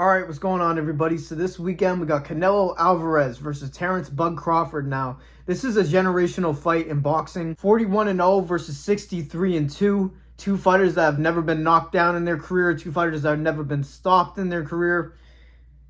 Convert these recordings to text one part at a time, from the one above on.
All right, what's going on, everybody? So this weekend we got Canelo Alvarez versus Terence Bug Crawford. Now, this is a generational fight in boxing. 41-0 versus 63-2. Two fighters that have never been knocked down in their career. Two fighters that have never been stopped in their career.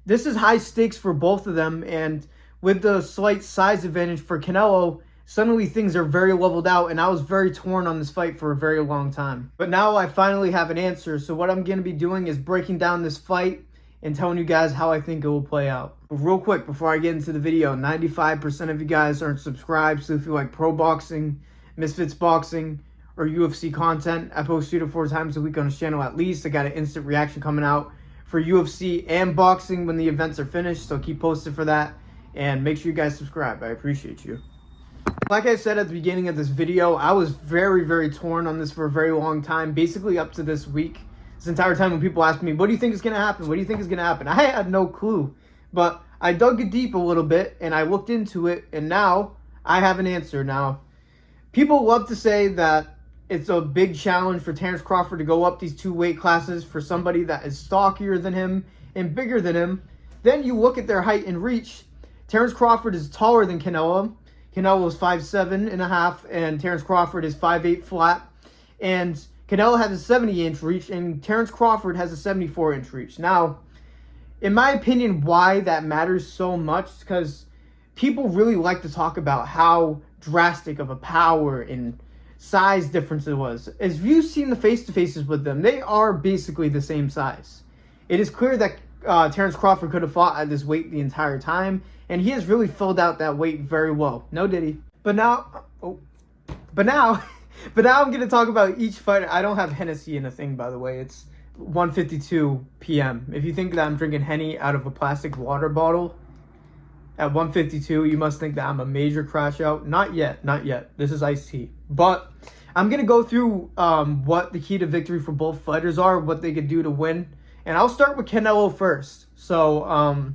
This is high stakes for both of them, and with the slight size advantage for Canelo, suddenly things are very leveled out, and I was very torn on this fight for a very long time. But now I finally have an answer, so what I'm going to be doing is breaking down this fight and telling you guys how I think it will play out. But real quick, before I get into the video, 95% of you guys aren't subscribed, so if you like pro boxing, Misfits boxing, or UFC content, I post 2 to 4 times a week on this channel at least. I got an instant reaction coming out for UFC and boxing when the events are finished, so keep posted for that, and make sure you guys subscribe. I appreciate you. Like I said at the beginning of this video, I was very torn on this for a very long time, basically up to this week. This entire time when people ask me, what do you think is going to happen? What do you think is going to happen? I had no clue, but I dug deep a little bit and I looked into it, and now I have an answer. Now, people love to say that it's a big challenge for Terence Crawford to go up these 2 weight classes for somebody that is stockier than him and bigger than him. Then you look at their height and reach. Terence Crawford is taller than Canelo. Canelo is 5'7.5", and Terence Crawford is 5'8" flat. And Canelo has a 70-inch reach, and Terence Crawford has a 74-inch reach. Now, in my opinion, why that matters so much is because people really like to talk about how drastic of a power and size difference it was. As you've seen the face-to-faces with them, they are basically the same size. It is clear that Terence Crawford could have fought at this weight the entire time, and he has really filled out that weight very well. No diddy. But now I'm going to talk about each fighter. I don't have Hennessy in a thing, by the way. It's 1:52 p.m. If you think that I'm drinking Henny out of a plastic water bottle at 1:52, you must think that I'm a major crash out. Not yet. This is iced tea. But I'm going to go through what the key to victory for both fighters are, what they could do to win. And I'll start with Canelo first. So,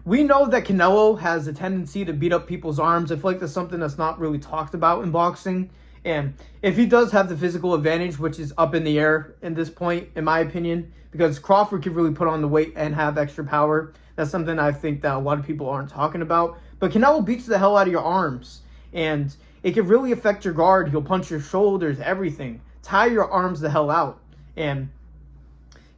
we know that Canelo has a tendency to beat up people's arms. I feel like that's something that's not really talked about in boxing. And if he does have the physical advantage, which is up in the air at this point, in my opinion, because Crawford could really put on the weight and have extra power. That's something I think that a lot of people aren't talking about. But Canelo beats the hell out of your arms, and it can really affect your guard. He'll punch your shoulders, everything. Tire your arms the hell out. And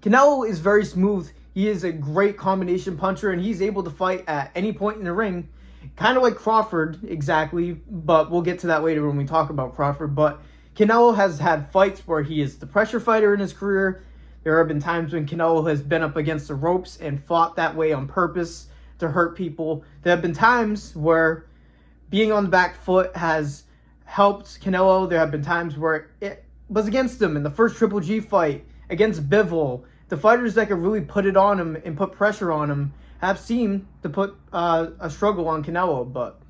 Canelo is very smooth. He is a great combination puncher, and he's able to fight at any point in the ring. Kind of like Crawford, exactly, but we'll get to that later when we talk about Crawford. But Canelo has had fights where he is the pressure fighter in his career. There have been times when Canelo has been up against the ropes and fought that way on purpose to hurt people. There have been times where being on the back foot has helped Canelo. There have been times where it was against him in the first Triple G fight against Bivol. The fighters that could really put it on him and put pressure on him have seemed to put a struggle on Canelo. But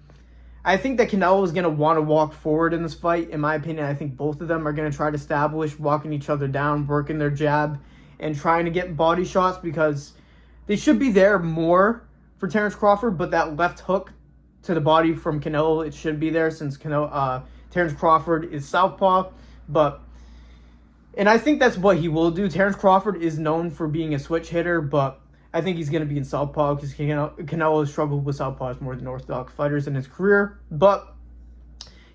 I think that Canelo is going to want to walk forward in this fight. In my opinion, I think both of them are going to try to establish walking each other down, working their jab, and trying to get body shots, because they should be there more for Terence Crawford. But that left hook to the body from Canelo, it should be there, since Terence Crawford is southpaw. And I think that's what he will do. Terence Crawford is known for being a switch hitter, but I think he's going to be in southpaw, because Canelo has struggled with southpaws more than orthodox fighters in his career. But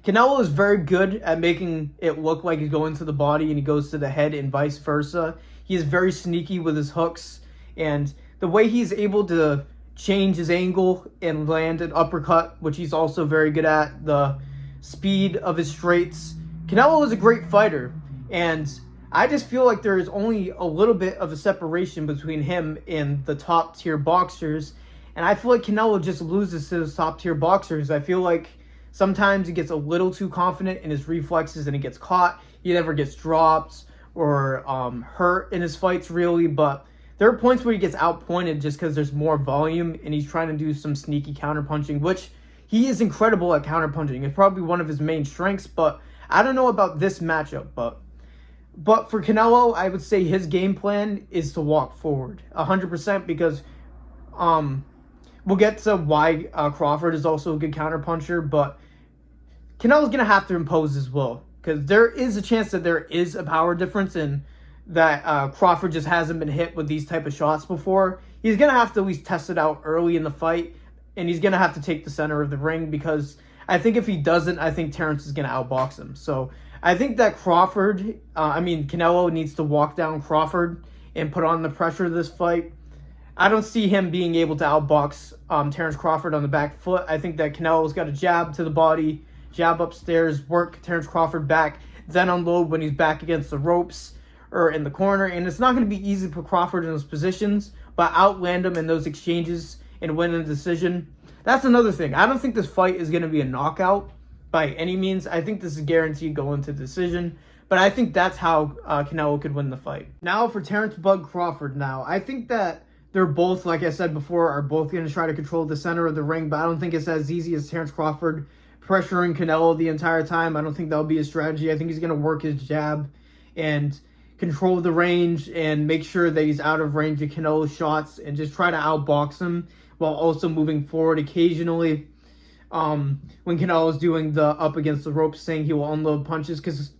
Canelo is very good at making it look like he's going to the body and he goes to the head, and vice versa. He is very sneaky with his hooks, and the way he's able to change his angle and land an uppercut, which he's also very good at, the speed of his straights. Canelo is a great fighter, and I just feel like there is only a little bit of a separation between him and the top tier boxers. And I feel like Canelo just loses to those top tier boxers. I feel like sometimes he gets a little too confident in his reflexes and he gets caught. He never gets dropped or hurt in his fights, really. But there are points where he gets outpointed just because there's more volume and he's trying to do some sneaky counterpunching, which he is incredible at counterpunching. It's probably one of his main strengths, but I don't know about this matchup. But for Canelo, I would say his game plan is to walk forward 100%, because we'll get to why Crawford is also a good counterpuncher, but Canelo's going to have to impose as well, because there is a chance that there is a power difference, and that Crawford just hasn't been hit with these type of shots before. He's going to have to at least test it out early in the fight, and he's going to have to take the center of the ring, because I think if he doesn't, I think Terence is going to outbox him. So I think that Canelo needs to walk down Crawford and put on the pressure of this fight. I don't see him being able to outbox Terence Crawford on the back foot. I think that Canelo's got a jab to the body, jab upstairs, work Terence Crawford back, then unload when he's back against the ropes or in the corner. And it's not going to be easy to put Crawford in those positions, but outland him in those exchanges and win a decision. That's another thing. I don't think this fight is going to be a knockout by any means. I think this is guaranteed going to decision. But I think that's how Canelo could win the fight. Now for Terence Bud Crawford now. I think that they're both, like I said before, are both going to try to control the center of the ring, but I don't think it's as easy as Terence Crawford pressuring Canelo the entire time. I don't think that'll be his strategy. I think he's going to work his jab and control the range and make sure that he's out of range of Canelo's shots and just try to outbox him while also moving forward occasionally. When Canelo's doing the up against the ropes, saying he will unload punches, because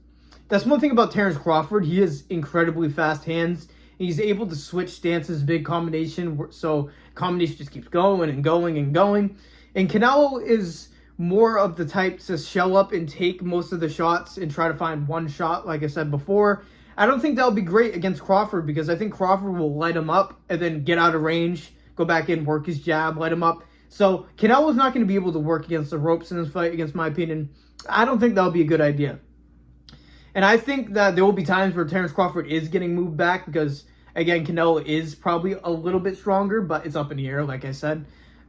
that's one thing about Terence Crawford. He has incredibly fast hands. He's able to switch stances, big combination, so combination just keeps going and going and going. And Canelo is more of the type to shell up and take most of the shots and try to find one shot, like I said before. I don't think that'll be great against Crawford, because I think Crawford will light him up and then get out of range, go back in, work his jab, light him up. So Canelo's not going to be able to work against the ropes in this fight, against my opinion. I don't think that'll be a good idea. And I think that there will be times where Terence Crawford is getting moved back, because, again, Canelo is probably a little bit stronger, but it's up in the air, like I said.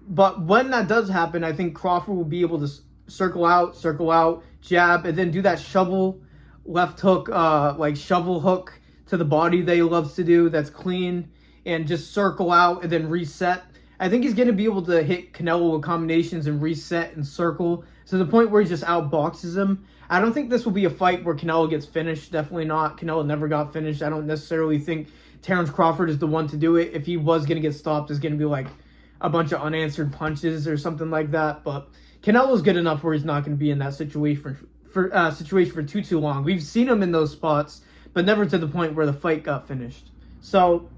But when that does happen, I think Crawford will be able to circle out, jab, and then do that shovel left hook, like shovel hook to the body that he loves to do, that's clean, and just circle out and then reset. I think he's going to be able to hit Canelo with combinations and reset and circle to the point where he just outboxes him. I don't think this will be a fight where Canelo gets finished. Definitely not. Canelo never got finished. I don't necessarily think Terence Crawford is the one to do it. If he was going to get stopped, it's going to be like a bunch of unanswered punches or something like that. But Canelo's good enough where he's not going to be in that situation for too long. We've seen him in those spots, but never to the point where the fight got finished. So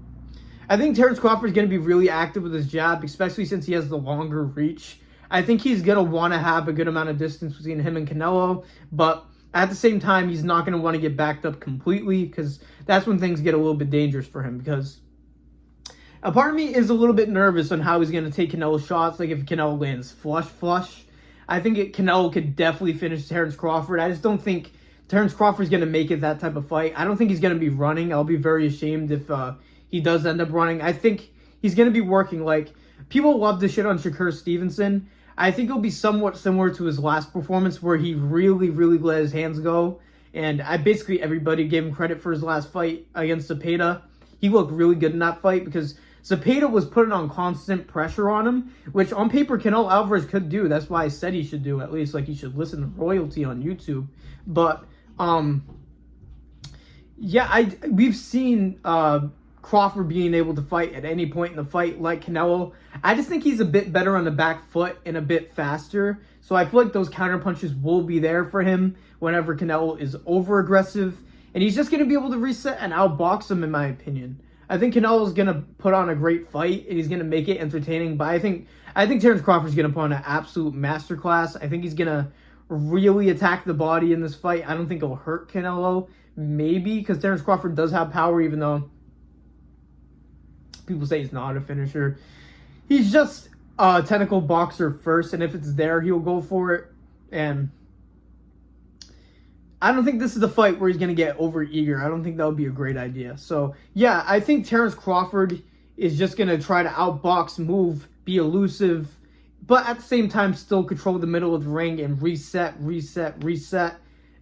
I think Terence Crawford is going to be really active with his jab, especially since he has the longer reach. I think he's going to want to have a good amount of distance between him and Canelo, but at the same time, he's not going to want to get backed up completely, because that's when things get a little bit dangerous for him, because a part of me is a little bit nervous on how he's going to take Canelo's shots. Like if Canelo lands flush, I think Canelo could definitely finish Terence Crawford. I just don't think Terence Crawford's going to make it that type of fight. I don't think he's going to be running. I'll be very ashamed if he does end up running. I think he's going to be working. Like, people love to shit on Shakur Stevenson. I think it'll be somewhat similar to his last performance, where he really, really let his hands go. And everybody gave him credit for his last fight against Zepeda. He looked really good in that fight, because Zepeda was putting on constant pressure on him, which on paper Canelo Alvarez could do. That's why I said he should do, at least. Like, he should listen to royalty on YouTube. But we've seen Crawford being able to fight at any point in the fight like Canelo. I just think he's a bit better on the back foot and a bit faster. So I feel like those counter punches will be there for him whenever Canelo is over aggressive. And he's just going to be able to reset and outbox him, in my opinion. I think Canelo's going to put on a great fight, and he's going to make it entertaining. But I think Terence Crawford's going to put on an absolute masterclass. I think he's going to really attack the body in this fight. I don't think it'll hurt Canelo. Maybe, because Terence Crawford does have power, even though people say he's not a finisher. He's just a technical boxer first, and if it's there, he'll go for it. And I don't think this is the fight where he's going to get over eager. I don't think that would be a great idea. So, yeah, I think Terence Crawford is just going to try to outbox, move, be elusive, but at the same time still control the middle of the ring and reset,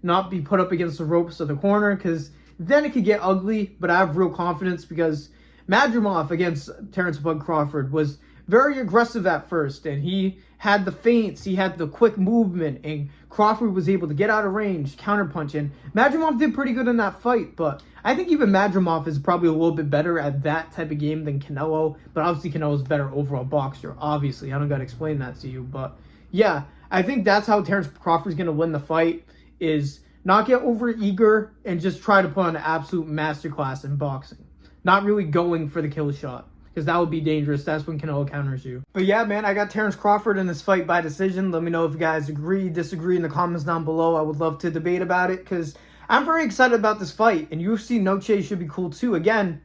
not be put up against the ropes of the corner, because then it could get ugly. But I have real confidence, because Madrimov against Terence Bud Crawford was very aggressive at first, and he had the feints, he had the quick movement, and Crawford was able to get out of range, counterpunch, and Madrimov did pretty good in that fight. But I think even Madrimov is probably a little bit better at that type of game than Canelo, but obviously Canelo's a better overall boxer, obviously. I don't got to explain that to you, but yeah, I think that's how Terence Crawford's going to win the fight, is not get over eager, and just try to put on an absolute masterclass in boxing. Not really going for the kill shot, because that would be dangerous. That's when Canelo counters you. But yeah, man, I got Terence Crawford in this fight by decision. Let me know if you guys agree, disagree in the comments down below. I would love to debate about it, because I'm very excited about this fight. And UFC No Chase should be cool too. Again,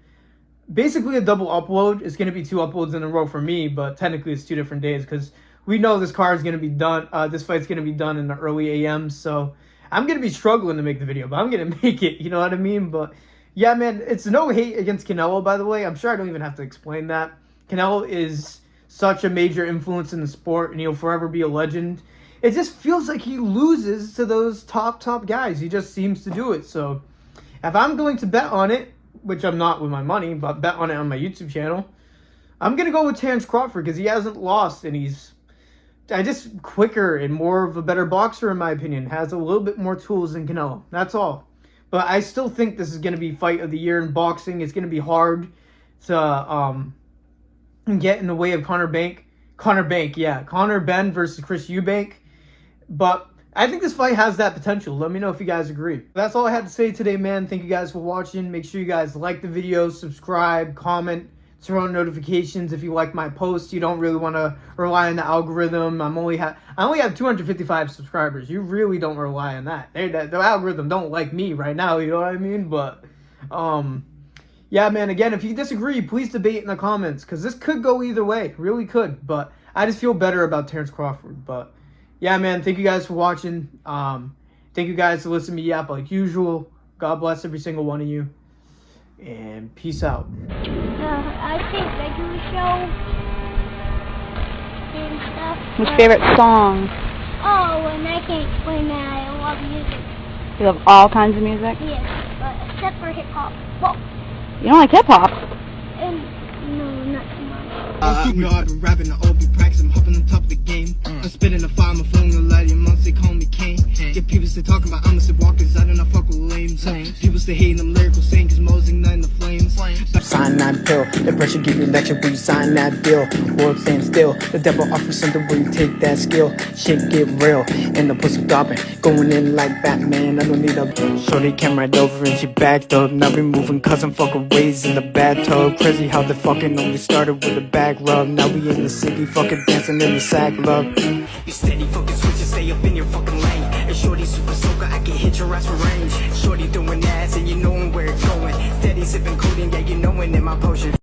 basically a double upload. It's going to be 2 uploads in a row for me, but technically it's 2 different days, because we know this card is going to be done. This fight's going to be done in the early AM, so I'm going to be struggling to make the video, but I'm going to make it, you know what I mean? But yeah, man, it's no hate against Canelo, by the way. I'm sure I don't even have to explain that. Canelo is such a major influence in the sport, and he'll forever be a legend. It just feels like he loses to those top guys. He just seems to do it. So if I'm going to bet on it, which I'm not with my money, but bet on it on my YouTube channel, I'm going to go with Terence Crawford, because he hasn't lost, and he's just quicker and more of a better boxer, in my opinion. Has a little bit more tools than Canelo. That's all. But I still think this is going to be fight of the year in boxing. It's going to be hard to get in the way of Conor Benn versus Chris Eubank. But I think this fight has that potential. Let me know if you guys agree. That's all I had to say today, man. Thank you guys for watching. Make sure you guys like the video, subscribe, comment, turn on notifications if you like my posts. You don't really want to rely on the algorithm. I only have 255 subscribers. You really don't rely on that. The algorithm don't like me right now, you know what I mean? But yeah, man, again, if you disagree, please debate in the comments, because this could go either way. Really could. But I just feel better about Terence Crawford. But yeah, man, thank you guys for watching. Thank you guys for listening to me yap like usual. God bless every single one of you. And peace out. I think regular show and stuff. What's your favorite song? Oh, and I can't explain that. I love music. You love all kinds of music? Yes, but except for hip hop. Well, You don't like hip hop? no, not too much. You know I've been rapping, I all be practicing, I'm hopping on top of the game. I'm spitting the fire, I'm flowing the light, your months they call me Kane. Get people stay talking about I'm a walkers, I do not fuck with lames. People stay hating them lyrical saying, cause Mo's igniting the flames. Sign that bill, the pressure give you lecture when you sign that bill. World stand still, the devil offers something where you take that skill. Shit get real, and the pussy gobbing, going in like Batman. I don't need a shorty came right over and she backed up. Now we moving cause I'm fucking ways in the bathtub. Crazy how the fucking only started with a back rub. Now we in the city fucking dancing in the sack love. You steady fucking switch and stay up in your fucking lane. And shorty super soaker, I can hit your ass for range. Shorty doing ass and you knowin' where it's going. Steady sipping codeine, yeah, you knowin' in my potion.